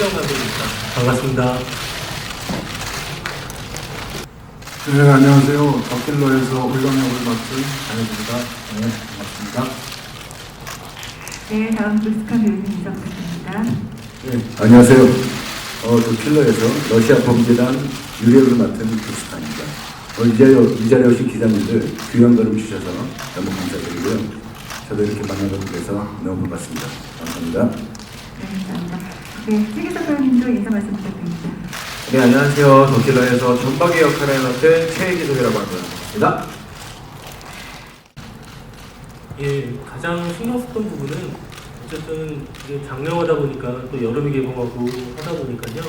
최정 감독입니다. 반갑습니다. 네, 안녕하세요. 더킬러에서 울렁역을 맡은 장혜입니다. 네, 반갑습니다. 네, 다음 루스칸 배우님 인사 부탁드립니다. 네, 안녕하세요. 더킬러에서 러시아 범죄단 유력을 맡은 루스칸입니다. 이 자리에 오신 기자님들 귀한 걸음 주셔서 너무 감사드리고요. 저도 이렇게 만나게 돼서 너무 반갑습니다. 감사합니다. 네, 감사합니다. 네, 최기석 배우님도 인사 말씀 부탁드립니다. 네, 안녕하세요. 더킬러에서 전박의 역할을 맡은 최기석이라고 합니다. 반갑습니다. 예, 가장 신경 썼던 부분은 어쨌든 이게 장명하다 보니까 또 여름에 개봉하고 하다 보니까요.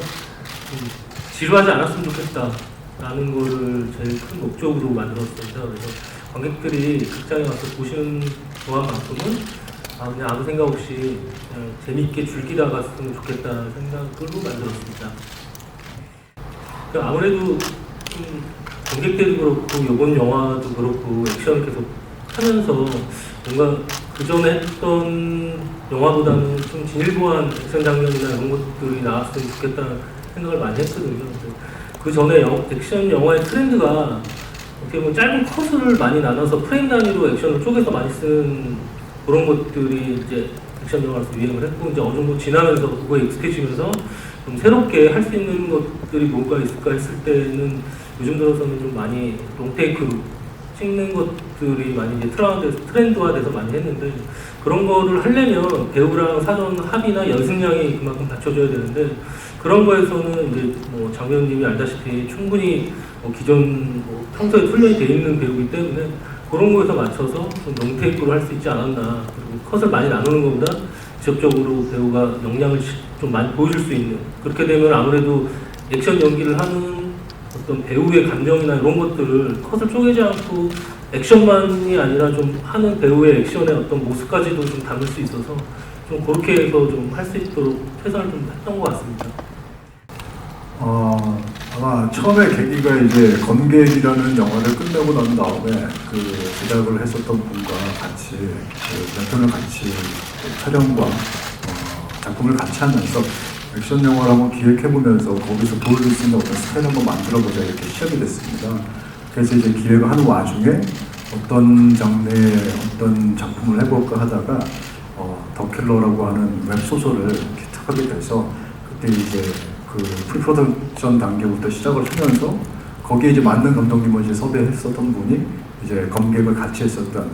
지루하지 않았으면 좋겠다라는 거를 제일 큰 목적으로 만들었습니다. 그래서 관객들이 극장에 와서 보시는 동안만큼은 그냥 아무 생각 없이 그냥 재미있게 즐기다 갔으면 좋겠다는 생각으로 만들었습니다. 아무래도 관객들도 그렇고 이번 영화도 그렇고 액션을 계속 하면서 뭔가 그 전에 했던 영화보다는 좀 진일보한 액션 장면이나 이런 것들이 나왔으면 좋겠다는 생각을 많이 했거든요. 그 전에 액션 영화의 트렌드가 어떻게 보면 짧은 컷을 많이 나눠서 프레임 단위로 액션을 쪼개서 많이 쓴 그런 것들이 이제 액션 영화로서 유행을 했고, 이제 어느 정도 지나면서 그거에 익숙해지면서 좀 새롭게 할 수 있는 것들이 뭐가 있을까 했을 때는 요즘 들어서는 좀 많이 롱테이크로 찍는 것들이 많이 이제 트렌드화돼서 많이 했는데, 그런 거를 하려면 배우랑 사전 합의나 연습량이 그만큼 받쳐줘야 되는데, 그런 거에서는 이제 뭐 장배우님이 알다시피 충분히 기존 평소에 훈련이 돼 있는 배우이기 때문에 그런 거에서 맞춰서 좀 롱테이크로 할 수 있지 않았나. 그리고 컷을 많이 나누는 것보다 직접적으로 배우가 역량을 좀 많이 보여줄 수 있는, 그렇게 되면 아무래도 액션 연기를 하는 어떤 배우의 감정이나 이런 것들을 컷을 쪼개지 않고 액션만이 아니라 좀 하는 배우의 액션의 어떤 모습까지도 좀 담을 수 있어서 좀 그렇게 해서 좀 할 수 있도록 최선을 좀 했던 것 같습니다. 아마 처음에 계기가 이제 검객이라는 영화를 끝내고 난 다음에 그 제작을 했었던 분과 같이 몇 편을 같이 촬영과 작품을 같이 하면서 액션 영화를 한번 기획해보면서 거기서 보여줄 수 있는 어떤 스타일을 한번 만들어보자 이렇게 시작이 됐습니다. 그래서 이제 기획을 하는 와중에 어떤 장르의 어떤 작품을 해볼까 하다가 더킬러라고 하는 웹소설을 기특하게 돼서 그때 이제 그 프리프로덕션 단계부터 시작을 하면서 거기에 이제 맞는 감독님을 이제 섭외했었던 분이 이제 검객을 같이 했었던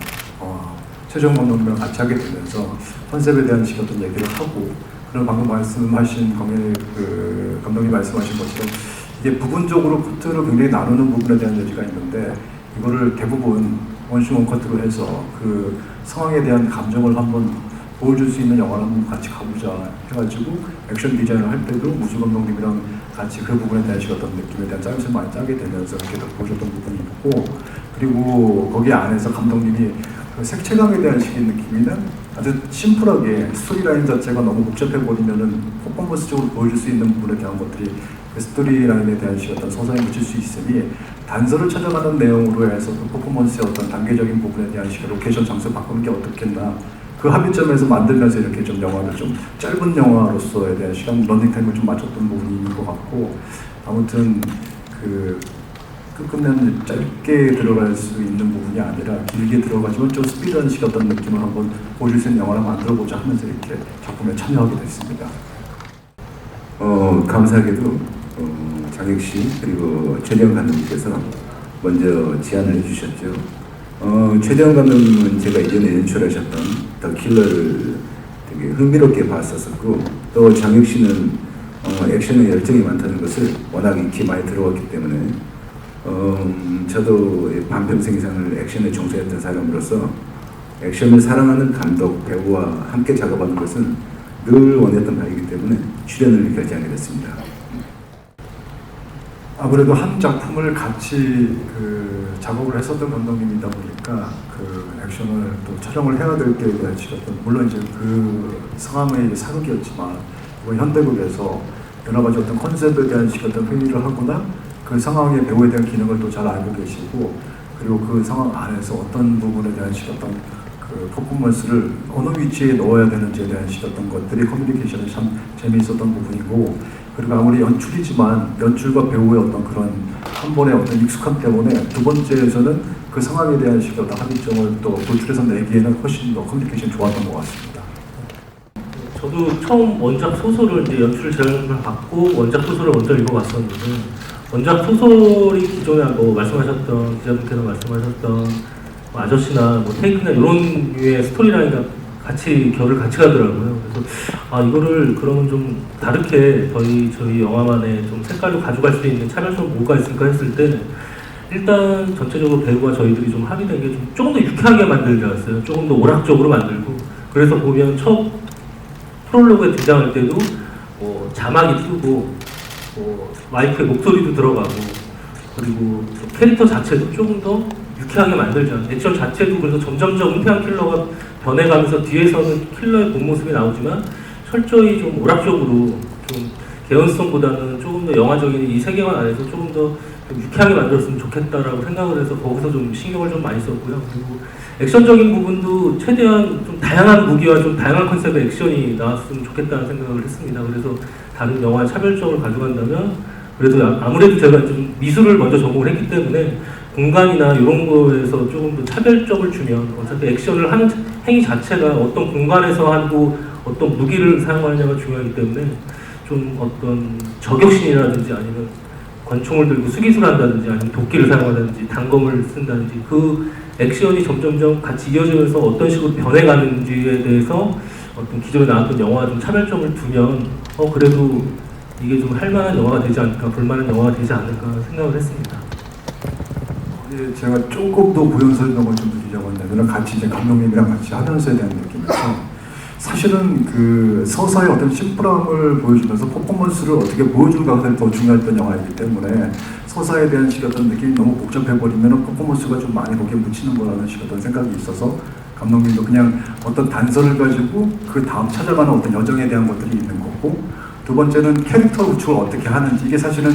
최정 감독님이랑 같이 하게 되면서 컨셉에 대한 어떤 얘기를 하고, 그리고 방금 말씀하신 그 감독님 말씀하신 것처럼 이게 부분적으로 커트를 굉장히 나누는 부분에 대한 여지가 있는데, 이거를 대부분 원슈 원커트로 해서 그 상황에 대한 감정을 한번 보여줄 수 있는 영화를 한번 같이 가보자 해가지고 액션 디자인을 할 때도 무수 감독님이랑 같이 그 부분에 대한 어떤 느낌에 대한 짜임새를 많이 짜게 되면서 이렇게 보여줬던 부분이 있고, 그리고 거기 안에서 감독님이 그 색채감에 대한 식의 느낌이는 아주 심플하게 스토리라인 자체가 너무 복잡해버리면은 퍼포먼스적으로 보여줄 수 있는 부분에 대한 것들이 그 스토리라인에 대한 어떤 서사에 묻힐 수 있으니 단서를 찾아가는 내용으로 해서 그 퍼포먼스의 어떤 단계적인 부분에 대한 로케이션 장소 바꾸는 게 어떻겠나, 그 합의점에서 만들면서 이렇게 좀 영화를 좀 짧은 영화로서에 대한 시간 런닝타임을 좀 맞췄던 부분이 있는 것 같고, 아무튼 그 끝끝내는 짧게 들어갈 수 있는 부분이 아니라 길게 들어가지만 좀 스피드한 어떤 느낌을 한번 보여줄 수 있는 영화를 만들어보자 하면서 이렇게 작품에 참여하게 됐습니다. 감사하게도 장혁 씨 그리고 최재형 감독님께서 먼저 제안을 해주셨죠. 최재형 감독님은 제가 이전에 연출하셨던 더킬러를 되게 흥미롭게 봤었고, 또 장혁 씨는 액션에 열정이 많다는 것을 워낙 익히 많이 들어왔기 때문에 저도 반평생 이상을 액션에 종사했던 사람으로서 액션을 사랑하는 감독, 배우와 함께 작업하는 것은 늘 원했던 바이기 때문에 출연을 결정하게 됐습니다. 아무래도 한 작품을 같이 작업을 했었던 감독님이다 보니까 그 액션을 또 촬영을 해야 될 때에 대한 어떤, 물론 이제 그 상황의 이제 사극이었지만 이번 현대극에서 여러 가지 어떤 컨셉에 대한 어떤 회의를 하거나 그 상황의 배우에 대한 기능을 또 잘 알고 계시고, 그리고 그 상황 안에서 어떤 부분에 대한 어떤 그 퍼포먼스를 어느 위치에 넣어야 되는지에 대한 어떤 것들이 커뮤니케이션이 참 재미있었던 부분이고, 그리고 아무리 연출이지만 연출과 배우의 어떤 그런 한 번의 어떤 익숙함 때문에 두 번째에서는 그 상황에 대한 어떤 합의점을 또 도출해서 내기에는 훨씬 더 커뮤니케이션이 좋았던 것 같습니다. 저도 처음 원작 소설을 이제 연출 제안을 받고 원작 소설을 먼저 읽어봤었는데, 원작 소설이 기존에 뭐 말씀하셨던 기자분께서 말씀하셨던 뭐 아저씨나 뭐 테이크나 이런 류의 스토리라인과 결을 같이 가더라고요. 그래서 이거를 그러면 좀 다르게 저희 영화만의 좀 색깔로 가져갈 수 있는 차별점 뭐가 있을까 했을 때, 일단 전체적으로 배우와 저희들이 좀 합의된 게 조금 더 유쾌하게 만들자였어요. 조금 더 오락적으로 만들고, 그래서 보면 첫 프롤로그에 등장할 때도 뭐 자막이 뜨고 와이프의 목소리도 들어가고, 그리고 캐릭터 자체도 조금 더 유쾌하게 만들자. 액션 자체도 그래서 점점점 은폐한 킬러가 변해가면서 뒤에서는 킬러의 본 모습이 나오지만 철저히 좀 오락적으로, 좀 개연성보다는 조금 더 영화적인 이 세계관 안에서 조금 더 좀 유쾌하게 만들었으면 좋겠다라고 생각을 해서 거기서 좀 신경을 좀 많이 썼고요. 그리고 액션적인 부분도 최대한 좀 다양한 무기와 좀 다양한 컨셉의 액션이 나왔으면 좋겠다는 생각을 했습니다. 그래서 다른 영화의 차별점을 가져간다면, 그래도 아무래도 제가 좀 미술을 먼저 전공을 했기 때문에 공간이나 이런 거에서 조금 더 차별점을 주면, 어차피 액션을 하는 행위 자체가 어떤 공간에서 하고 어떤 무기를 사용하느냐가 중요하기 때문에 좀 어떤 저격신이라든지 아니면 권총을 들고 수기술을 한다든지 아니면 도끼를 사용한다든지 단검을 쓴다든지 그 액션이 점점점 같이 이어지면서 어떤 식으로 변해가는지에 대해서 어떤 기존에 나왔던 영화와 좀 차별점을 두면 그래도 이게 좀 할만한 영화가 되지 않을까, 볼만한 영화가 되지 않을까 생각을 했습니다. 제가 조금 더 부연 설명을 좀 드리자고 한다면, 같이 이제 감독님이랑 같이 하면서에 대한 느낌에서, 사실은 그 서사의 어떤 심플함을 보여주면서 퍼포먼스를 어떻게 보여줄까가 더 중요했던 영화이기 때문에, 서사에 대한 어떤 느낌이 너무 복잡해버리면 퍼포먼스가 좀 많이 거기에 묻히는 거라는 어떤 생각이 있어서, 감독님도 그냥 어떤 단서를 가지고 그 다음 찾아가는 어떤 여정에 대한 것들이 있는 거고, 두 번째는 캐릭터 구축을 어떻게 하는지, 이게 사실은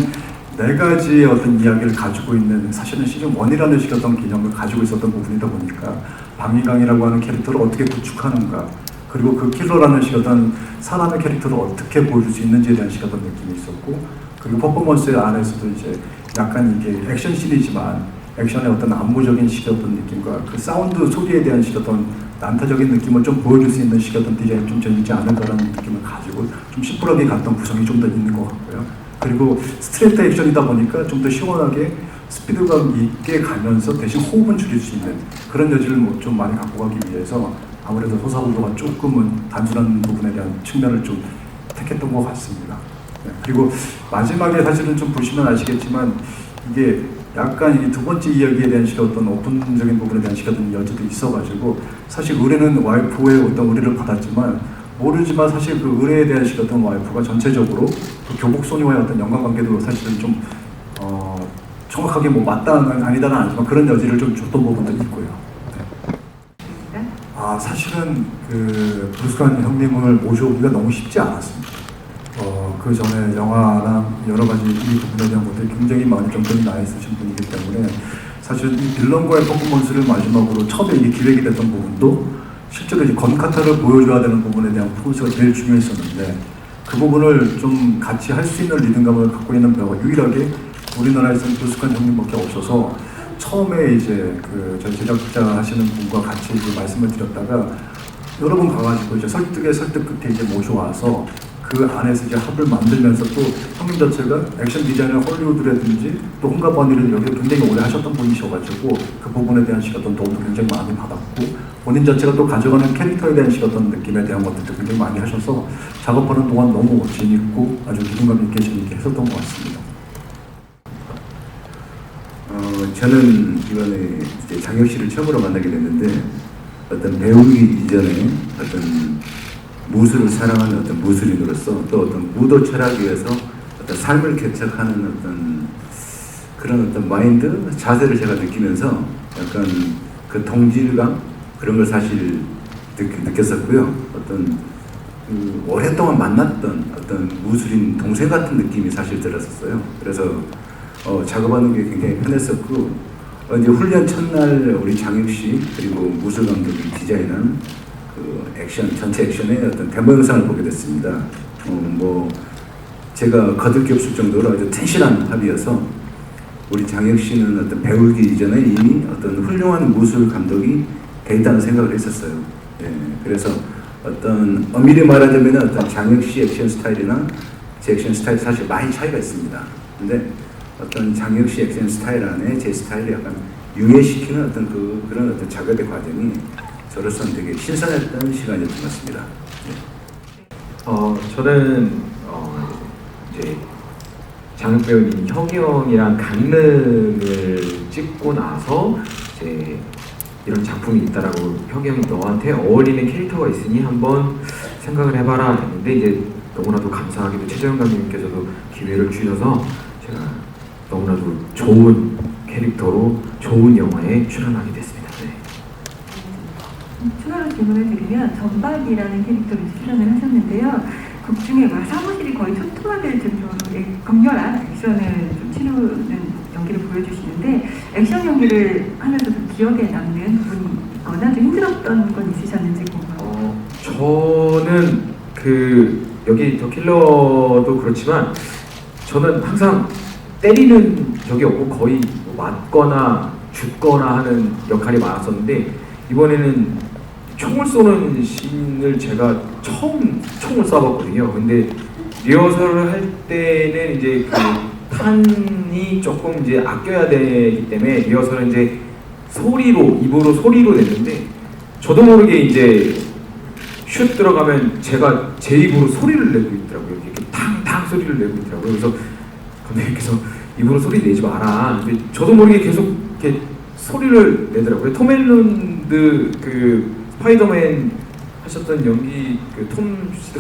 네 가지의 어떤 이야기를 가지고 있는, 사실은 시즌 1이라는 어떤 개념을 가지고 있었던 부분이다 보니까 방위강이라고 하는 캐릭터를 어떻게 구축하는가, 그리고 그 킬러라는 어떤 사람의 캐릭터를 어떻게 보여줄 수 있는지에 대한 어떤 느낌이 있었고, 그리고 퍼포먼스 안에서도 이제 약간 이게 액션씬이지만 액션의 어떤 안무적인 어떤 느낌과 그 사운드 소리에 대한 어떤 난타적인 느낌을 좀 보여줄 수 있는 어떤 디자인이 좀 재밌지 않을까라는 느낌을 가지고 좀 심플하게 갔던 구성이 좀 더 있는 것 같고요. 그리고 스트레이트 액션이다 보니까 좀 더 시원하게 스피드감 있게 가면서 대신 호흡은 줄일 수 있는 그런 여지를 좀 많이 갖고 가기 위해서 아무래도 소사구도가 조금은 단순한 부분에 대한 측면을 좀 택했던 것 같습니다. 네. 그리고 마지막에 사실은 좀 보시면 아시겠지만, 이게 약간 이 두 번째 이야기에 대한 어떤 오픈적인 부분에 대한 어떤 여지도 있어가지고, 사실 의뢰는 와이프의 어떤 의뢰를 받았지만 모르지만 사실 그 의뢰에 대한 어떤 와이프가 전체적으로 그 교복 소녀와의 어떤 연관관계도 사실은 좀 정확하게 뭐 맞다는 아니다는 아니지만 그런 여지를 좀 줬던 부분도 있고요. 네. 사실은 그 브루스칸 형님을 모셔오기가 너무 쉽지 않았습니다. 그 전에 영화나 여러 가지 이 부분에 대한 것들이 굉장히 많은 경험이 나 있으신 분이기 때문에, 사실 이 빌런과의 퍼포먼스를 마지막으로 처음에 이게 기획이 됐던 부분도 실제로 이제 건카타를 보여줘야 되는 부분에 대한 퍼포먼스가 제일 중요했었는데, 그 부분을 좀 같이 할 수 있는 리듬감을 갖고 있는 배우가 유일하게 우리나라에서는 브루스칸 형님밖에 없어서, 처음에 이제 그 저희 제작자 하시는 분과 같이 이제 말씀을 드렸다가 여러 번 가가지고 이제 설득 끝에 이제 모셔와서 그 안에서 이제 합을 만들면서, 또 형님 자체가 액션 디자이너 헐리우드라든지 또 홍가 버니를 여기 굉장히 오래 하셨던 분이셔가지고 그 부분에 대한 어떤 도움도 굉장히 많이 받았고, 본인 자체가 또 가져가는 캐릭터에 대한 어떤 느낌에 대한 것들도 굉장히 많이 하셔서 작업하는 동안 너무 재밌고 아주 리듬감 있게 재밌게 했었던 것 같습니다. 저는 이번에 이제 장혁 씨를 처음으로 만나게 됐는데, 어떤 배우기 이전에 어떤 무술을 사랑하는 어떤 무술인으로서, 또 어떤 무도 철학위에서 어떤 삶을 개척하는 어떤 그런 어떤 마인드, 자세를 제가 느끼면서 약간 그 동질감 그런 걸 사실 느꼈었고요. 어떤 오랫동안 만났던 어떤 무술인 동생 같은 느낌이 사실 들었었어요. 그래서 작업하는 게 굉장히 편했었고, 이제 훈련 첫날 우리 장혁 씨 그리고 무술 감독이 디자인한 그 액션 전체 액션의 어떤 데모 영상을 보게 됐습니다. 뭐 제가 거들 게 없을 정도로 아주 텐션한 합이어서 우리 장혁 씨는 어떤 배우기 이전에 이미 어떤 훌륭한 무술 감독이 돼 있다는 생각을 했었어요. 예, 그래서 어떤 엄밀히 말하자면 어떤 장혁 씨 액션 스타일이나 제 액션 스타일 사실 많이 차이가 있습니다. 근데 어떤 장혁 씨 액션 스타일 안에 제 스타일을 약간 융해시키는 어떤 그런 어떤 작업의 과정이 저로서는 되게 신선했던 시간이었던 것 같습니다. 저는 이제 장혁 배우님 형이 형이랑 강릉을 찍고 나서 이제 이런 작품이 있다라고 형이 형이 너한테 어울리는 캐릭터가 있으니 한번 생각을 해봐라 했는데 이제 너무나도 감사하게도 최재형 감독님께서도 기회를 주셔서 제가 너무나도 좋은 캐릭터로 좋은 영화에 출연하게 됐습니다. 네. 추가로 질문을 드리면 전박이라는 캐릭터로 출연을 하셨는데요. 극 중에 사무실이 거의 초토화될 정도로 격렬한 액션을 좀 치르는 연기를 보여주시는데 액션 연기를 하면서 좀 기억에 남는 부분이 있거나 좀 힘들었던 건 있으셨는지 궁금합니다. 저는 여기 더 킬러도 그렇지만 저는 항상 때리는 적이 없고 거의 맞거나 죽거나 하는 역할이 많았었는데 이번에는 총을 쏘는 씬을 제가 처음 총을 쏴봤거든요. 근데 리허설을 할 때는 이제 그 탄이 조금 이제 아껴야 되기 때문에 리허설은 이제 입으로 소리로 냈는데 저도 모르게 이제 슛 들어가면 제가 제 입으로 소리를 내고 있더라고요. 이렇게 탕탕 소리를 내고 있더라고요. 그래서 감독님께서 입으로 소리 내지 마라. 근데 저도 모르게 계속 이렇게 소리를 내더라고요. 톰 헬런드 그 스파이더맨 하셨던 연기 톰 씨도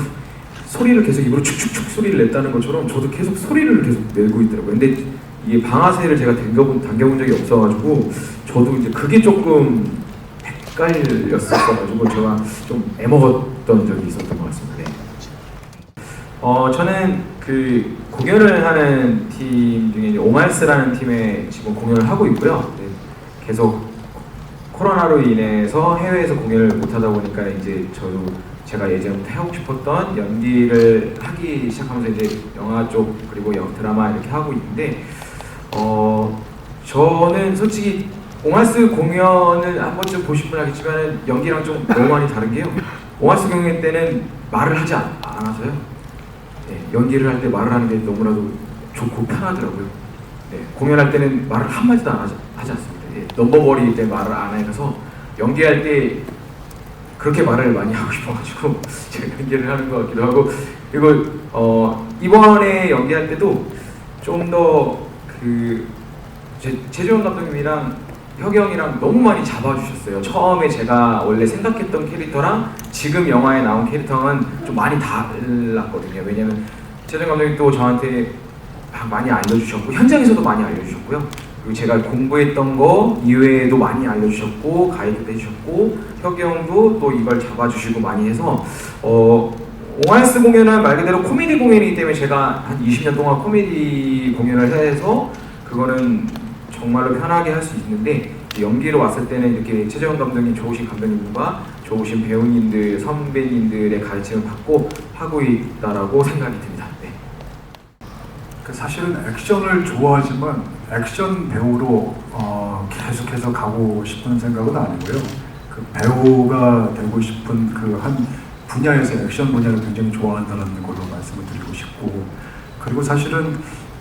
소리를 계속 입으로 축축축 소리를 냈다는 것처럼 저도 계속 소리를 계속 내고 있더라고요. 근데 이게 방아쇠를 제가 당겨본 적이 없어가지고 저도 이제 그게 조금 헷갈렸었어가지고 제가 좀 애먹었던 적이 있었던 것 같습니다. 네. 저는 그 공연을 하는 팀 중에 옹알스라는 팀에 지금 공연을 하고 있고요. 네, 계속 코로나로 인해서 해외에서 공연을 못하다 보니까 이제 제가 예전부터 하고 싶었던 연기를 하기 시작하면서 이제 영화 쪽 그리고 드라마 이렇게 하고 있는데 저는 솔직히 옹알스 공연을 한 번쯤 보신 분 알겠지만 연기랑 좀 너무 많이 다른 게요. 옹알스 공연 때는 말을 하지 않아서요. 네, 연기를 할 때 말을 하는 게 너무나도 좋고 편하더라고요. 네, 공연할 때는 말을 한마디도 하지 않습니다. 네, 넘버버리기 때문에 말을 안 해서 연기할 때 그렇게 말을 많이 하고 싶어가지고 제가 연기를 하는 것 같기도 하고 그리고 이번에 연기할 때도 좀 더 최재형 감독님이랑 혁이 형이랑 너무 많이 잡아주셨어요. 처음에 제가 원래 생각했던 캐릭터랑 지금 영화에 나온 캐릭터는 좀 많이 달랐거든요. 왜냐면 최재형 감독님 또 저한테 많이 알려주셨고 현장에서도 많이 알려주셨고요. 그리고 제가 공부했던 거 이외에도 많이 알려주셨고 가이드도 해주셨고 혁이 형도 또 이걸 잡아주시고 많이 해서 옹알스 공연은 말 그대로 코미디 공연이기 때문에 제가 한 20년 동안 코미디 공연을 해서 그거는 정말로 편하게 할 수 있는데 연기로 왔을 때는 이렇게 최재형 감독님 좋으신 감독님과 좋으신 배우님들, 선배님들의 가르침을 받고 하고 있다라고 생각이 듭니다. 네. 사실은 액션을 좋아하지만 액션 배우로 계속해서 가고 싶은 생각은 아니고요. 그 배우가 되고 싶은 그 한 분야에서 액션 분야를 굉장히 좋아한다는 걸로 말씀을 드리고 싶고 그리고 사실은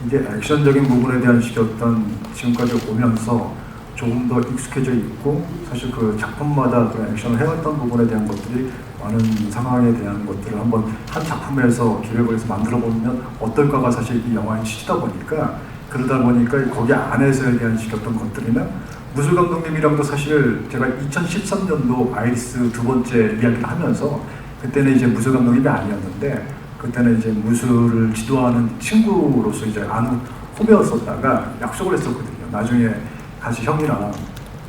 이게 액션적인 부분에 대한 식이었던 지금까지 오면서 조금 더 익숙해져 있고 사실 그 작품마다 그런 액션을 해왔던 부분에 대한 것들이 많은 상황에 대한 것들을 한번 한 작품에서 기획을 해서 만들어 보면 어떨까가 사실 이 영화의 취지다 보니까 그러다 보니까 거기 안에서에 대한 식이었던 것들이나 무술 감독님이랑도 사실 제가 2013년도 아이리스 두 번째 이야기를 하면서 그때는 이제 무술 감독님이 아니었는데 그때는 이제 무술을 지도하는 친구로서 이제 아는 후배였었다가 약속을 했었거든요. 나중에 같이 형이랑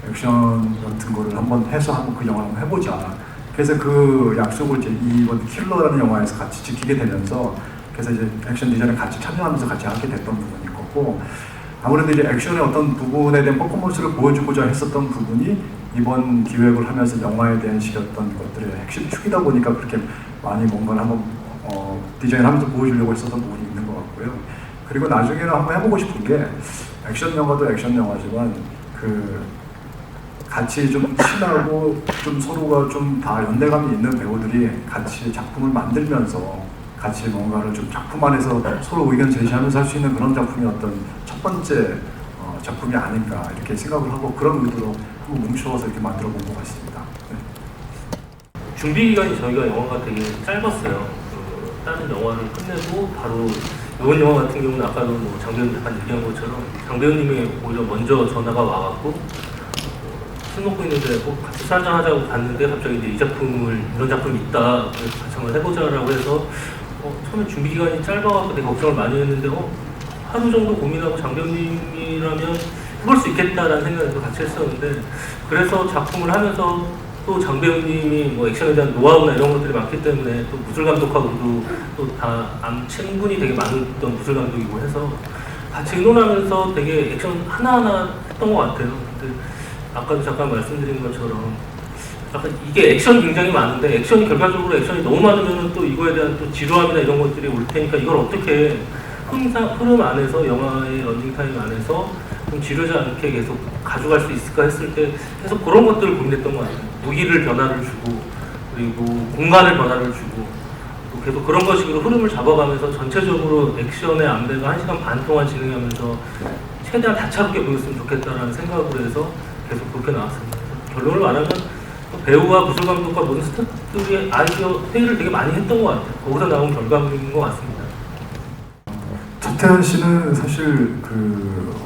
액션 같은 거를 한번 해서 한번 그 영화를 한번 해보자. 그래서 그 약속을 이제 이번 킬러라는 영화에서 같이 지키게 되면서 그래서 이제 액션 디자인을 같이 참여하면서 같이 하게 됐던 부분인 거고 아무래도 이제 액션의 어떤 부분에 대한 퍼포먼스를 보여주고자 했었던 부분이 이번 기획을 하면서 영화에 대한 식이었던 것들의 핵심 축이다 보니까 그렇게 많이 뭔가를 한번 디자인하면서 보여주려고 했었던 부분이 있는 것 같고요. 그리고 나중에는 한번 해보고 싶은 게 액션 영화도 액션 영화지만 그 같이 좀 친하고 좀 서로가 좀 다 연대감이 있는 배우들이 같이 작품을 만들면서 같이 뭔가를 좀 작품 안에서 서로 의견 제시하면서 할 수 있는 그런 작품이 어떤 첫 번째 작품이 아닌가 이렇게 생각을 하고 그런 의도로 한번 뭉쳐서 이렇게 만들어 본 것 같습니다. 네. 준비 기간이 저희가 영화가 되게 짧았어요. 다른 영화를 끝내고 바로 이번 영화 같은 경우는 아까도 뭐 장 배우님 잠깐 얘기한 것처럼 장 배우님이 오히려 먼저 전화가 와갖고 술 먹고 있는데 같이 술 한잔 하자고 갔는데 갑자기 이제 이 작품을 이런 작품이 있다 그래서 같이 한번 해보자라고 해서 처음에 준비 기간이 짧아갖고 되게 걱정을 많이 했는데 하루 정도 고민하고 장 배우님이라면 해볼 수 있겠다라는 생각에서 같이 했었는데 그래서 작품을 하면서 또 장 배우님이 뭐 액션에 대한 노하우나 이런 것들이 많기 때문에 또 무술 감독하고도 또 다 친분이 되게 많았던 무술 감독이고 해서 같이 의논하면서 되게 액션 하나하나 했던 것 같아요. 근데 아까도 잠깐 말씀드린 것처럼 약간 이게 액션이 굉장히 많은데 액션이 결과적으로 액션이 너무 많으면 또 이거에 대한 또 지루함이나 이런 것들이 올 테니까 이걸 어떻게 흐름 안에서 영화의 런닝타임 안에서 좀 지루하지 않게 계속 가져갈 수 있을까 했을 때 계속 그런 것들을 고민했던 것 같아요. 무기를 변화를 주고 그리고 공간을 변화를 주고 또 계속 그런 것식으로 흐름을 잡아가면서 전체적으로 액션의 안배가 1시간 반 동안 진행하면서 최대한 다채롭게 보였으면 좋겠다라는 생각으로 해서 계속 그렇게 나왔습니다. 결론을 말하면 배우와 무술 감독과 모든 스태프들이 아이디어 회의를 되게 많이 했던 것 같아요. 거기서 나온 결과물인 것 같습니다. 차태현 씨는 사실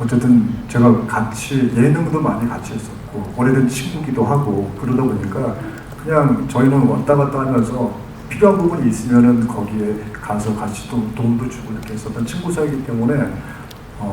어쨌든 제가 같이 예능도 많이 같이 했었고 오래된 친구기도 하고 그러다 보니까 그냥 저희는 왔다 갔다 하면서 필요한 부분이 있으면은 거기에 가서 같이 또 도움도 주고 이렇게 했었던 친구 사이기 때문에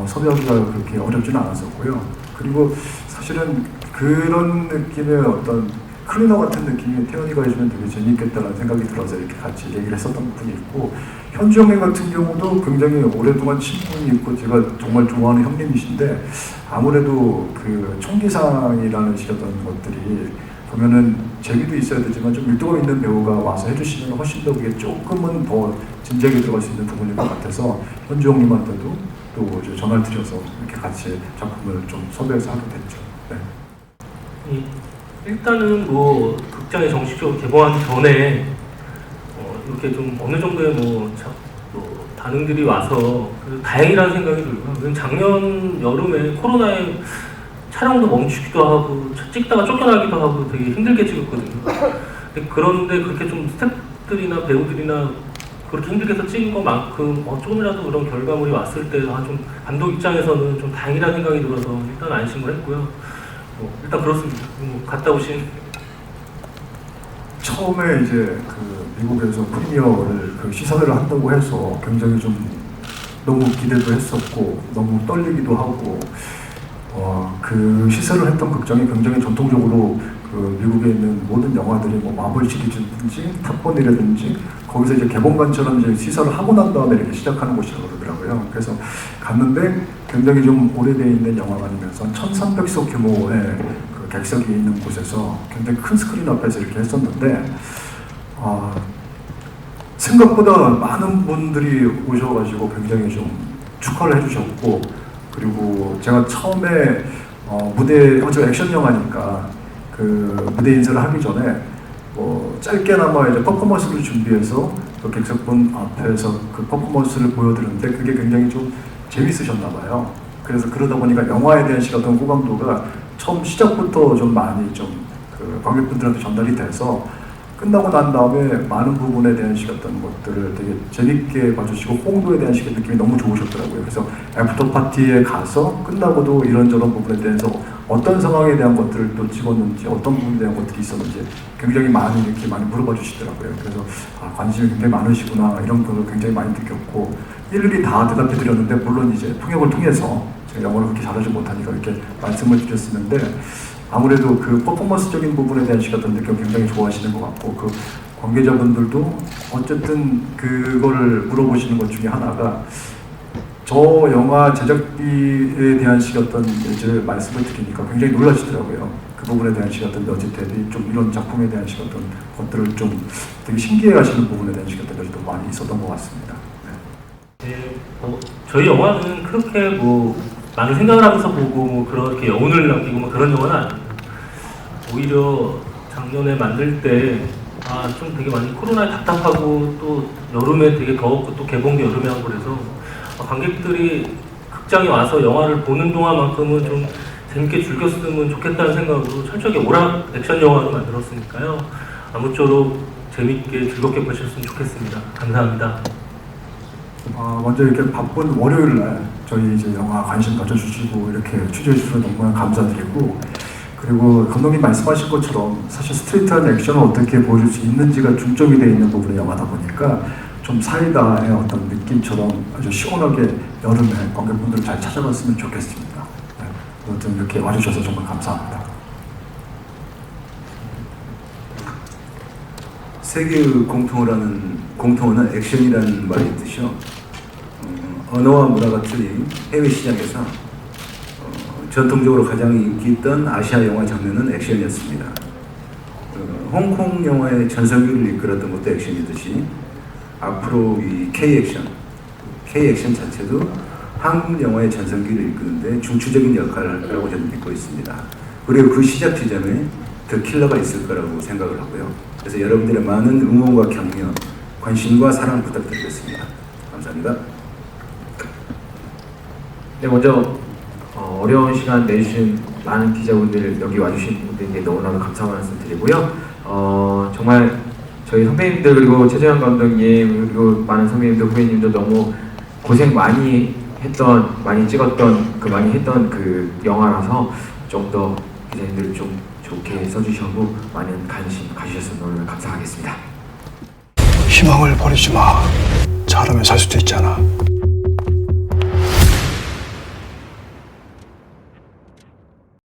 섭외하기가 그렇게 어렵지는 않았었고요. 그리고 사실은 그런 느낌의 어떤 클리너 같은 느낌이 태연이가 해주면 되게 재밌겠다라는 생각이 들어서 이렇게 같이 얘기를 했었던 부분이 있고 현주 형님 같은 경우도 굉장히 오랫동안 친분이 있고 제가 정말 좋아하는 형님이신데 아무래도 그 총기상이라는 식이었던 것들이 보면은 재미도 있어야 되지만 좀 밀도가 있는 배우가 와서 해주시면 훨씬 더 그게 조금은 더 진지하게 들어갈 수 있는 부분일 것 같아서 현주 형님한테도 또 이제 전화를 드려서 이렇게 같이 작품을 좀 섭외해서 하게 됐죠. 네. 일단은 뭐 극장에 정식적으로 개봉하기 전에 이렇게 좀 어느 정도의 뭐 반응들이 와서 다행이라는 생각이 들고요. 왜냐면 작년 여름에 코로나에 촬영도 멈추기도 하고 찍다가 쫓겨나기도 하고 되게 힘들게 찍었거든요. 그런데 그렇게 좀 스태프들이나 배우들이나 그렇게 힘들게 해서 찍은 것만큼 조금이라도 그런 결과물이 왔을 때 좀 감독 입장에서는 좀 다행이라는 생각이 들어서 일단 안심을 했고요. 일단 그렇습니다. 갔다 오신 처음에 이제 미국에서 프리미어를 시사회를 한다고 해서 굉장히 좀 너무 기대도 했었고 너무 떨리기도 하고 그 시사를 했던 극장이 굉장히 전통적으로 미국에 있는 모든 영화들이 뭐 마블 시리즈든지 탑건이라든지 거기서 이제 개봉관처럼 이제 시사를 하고 난 다음에 이렇게 시작하는 곳이라고 그러더라고요. 그래서 갔는데 굉장히 좀 오래되어 있는 영화관이면서 1,300석 규모의 객석이 있는 곳에서 굉장히 큰 스크린 앞에서 이렇게 했었는데 생각보다 많은 분들이 오셔가지고 굉장히 좀 축하를 해주셨고 그리고 제가 처음에 저 액션 영화니까 무대 인사를 하기 전에 짧게나마 이제 퍼포먼스를 준비해서 객석분 앞에서 그 퍼포먼스를 보여드렸는데 그게 굉장히 좀 재밌으셨나 봐요. 그래서 그러다 보니까 영화에 대한 어떤 호감도가 처음 시작부터 좀 많이 관객분들한테 전달이 돼서 끝나고 난 다음에 많은 부분에 대한 어떤 것들을 되게 재밌게 봐주시고 홍도에 대한 느낌이 너무 좋으셨더라고요. 그래서 애프터 파티에 가서 끝나고도 이런저런 부분에 대해서 어떤 상황에 대한 것들을 또 찍었는지 어떤 부분에 대한 것들이 있었는지 굉장히 많이 이렇게 많이 물어봐 주시더라고요. 그래서 관심이 굉장히 많으시구나 이런 걸 굉장히 많이 느꼈고 일일이 다 대답해 드렸는데 물론 이제 통역을 통해서 제가 영어를 그렇게 잘하지 못하니까 이렇게 말씀을 드렸었는데 아무래도 그 퍼포먼스적인 부분에 대한 어떤 느낌 굉장히 좋아하시는 것 같고 그 관계자분들도 어쨌든 그거를 물어보시는 것 중에 하나가 저 영화 제작비에 대한 식의 어떤 이제 말씀을 드리니까 굉장히 놀라시더라고요. 그 부분에 대한 식의 어떤 여지들이 좀 이런 작품에 대한 식의 어떤 것들을 좀 되게 신기해하시는 부분에 대한 식의 어떤 것들도 많이 있었던 것 같습니다. 네. 저희 영화는 그렇게 뭐 많은 생각을 하면서 보고 뭐 그렇게 여운을 남기고 뭐 그런 영화는 아니에요. 오히려 작년에 만들 때 좀 되게 많이 코로나에 답답하고 또 여름에 되게 더웠고 또 개봉도 여름에 하고 그래서 관객들이 극장에 와서 영화를 보는 동안만큼은 좀 재밌게 즐겼으면 좋겠다는 생각으로 철저하게 오락 액션 영화로 만들었으니까요. 아무쪼록 재밌게 즐겁게 보셨으면 좋겠습니다. 감사합니다. 먼저 이렇게 바쁜 월요일 날 저희 이제 영화 관심 가져주시고 이렇게 취재해 주셔서 정말 감사드리고, 그리고 감독님 말씀하신 것처럼 사실 스트레이트한 액션을 어떻게 보여줄 수 있는지가 중점이 되어 있는 부분의 영화다 보니까 좀 사이다의 어떤 느낌처럼 아주 시원하게 여름에 관객분들 잘 찾아봤으면 좋겠습니다. 네. 아무튼 이렇게 와주셔서 정말 감사합니다. 세계의 공통어는 액션이라는 말이 있듯이요. 언어와 문화가 틀린 해외 시장에서 전통적으로 가장 인기 있던 아시아 영화 장르는 액션이었습니다. 홍콩 영화의 전성기를 이끌었던 것도 액션이듯이 앞으로 이 K-액션 자체도 한국 영화의 전성기를 이끄는데 중추적인 역할을 할 거라고 저는 믿고 있습니다. 그리고 그 시작 지점에 더 킬러가 있을 거라고 생각을 하고요. 그래서 여러분들의 많은 응원과 격려, 관심과 사랑 부탁드리겠습니다. 감사합니다. 네, 먼저 어려운 시간 내주신 많은 기자분들, 여기 와주신 분들께 너무나도 감사 말씀드리고요. 정말 저희 선배님들, 그리고 최재형 감독님, 그리고 많은 선배님들, 후배님들 너무 고생 많이 찍었던 그 영화라서 좀 더 기자님들 좀 좋게 써주시고 많은 관심 가주셔서 너무 감사하겠습니다. 희망을 버리지 마. 잘하면 살 수도 있잖아.